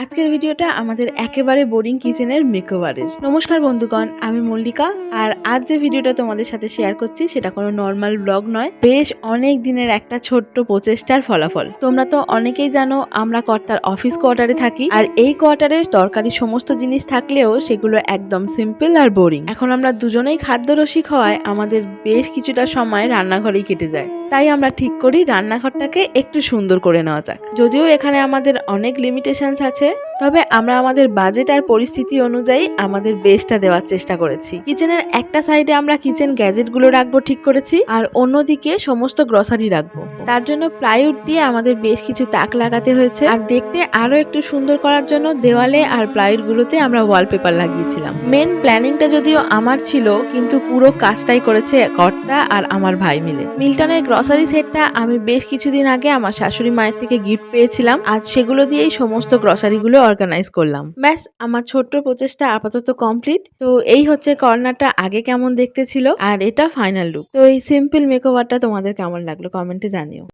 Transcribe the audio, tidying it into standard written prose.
আজকের ভিডিওটা আমাদের একেবারে বোরিং কিচেনের মেকওভারের। নমস্কার বন্ধুগণ, আমি মল্লিকা। আর আজ যে ভিডিওটা তোমাদের সাথে শেয়ার করছি সেটা কোনো নর্মাল ব্লগ নয়, বেশ অনেক দিনের একটা ছোট্ট প্রচেষ্টার ফলাফল। তোমরা তো অনেকেই জানো আমরা কর্তার অফিস কোয়ার্টারে থাকি, আর এই কোয়ার্টারে দরকারি সমস্ত জিনিস থাকলেও সেগুলো একদম সিম্পল আর বোরিং। এখন আমরা দুজনেই খাদ্যরসিক হওয়ায় আমাদের বেশ কিছুটা সময় রান্নাঘরেই কেটে যায়। তাই আমরা ঠিক করি রান্নাঘরটাকে একটু সুন্দর করে নেওয়া যাক। যদিও এখানে আমাদের অনেক লিমিটেশনস আছে, তবে আমরা আমাদের বাজেট আর পরিস্থিতি অনুযায়ী আমাদের বেস্টটা দেওয়ার চেষ্টা করেছি। কিচেনের একটা সাইডে আমরা কিচেন গ্যাজেট গুলো রাখবো ঠিক করেছি, আর অন্যদিকে সমস্ত গ্রসারি রাখবো। তার জন্য প্লাইউড দিয়ে আমাদের বেশ কিছু তাক লাগাতে হয়েছে, আর দেখতে আরো একটু সুন্দর করার জন্য দেওয়ালে আর প্লাইউড গুলোতে আমরা ওয়ালপেপার লাগিয়েছিলাম। মেন প্ল্যানিংটা যদিও আমার ছিল, কিন্তু পুরো কাজটাই করেছে কর্তা আর আমার ভাই মিলে। মিল্টনের গ্রসারি সেটটা আমি বেশ কিছুদিন আগে আমার শাশুড়ি মায়ের থেকে গিফট পেয়েছিলাম, আজ সেগুলো দিয়েই সমস্ত গ্রসারি গুলো অর্গানাইজ করলাম। ব্যাস, আমার ছোট্ট প্রচেষ্টা আপাতত কমপ্লিট। তো এই হচ্ছে কর্নারটা আগে কেমন দেখতে ছিল, আর এটা ফাইনাল লুক। তো এই সিম্পল মেকওভারটা তোমাদের কেমন লাগলো কমেন্টে জানিও।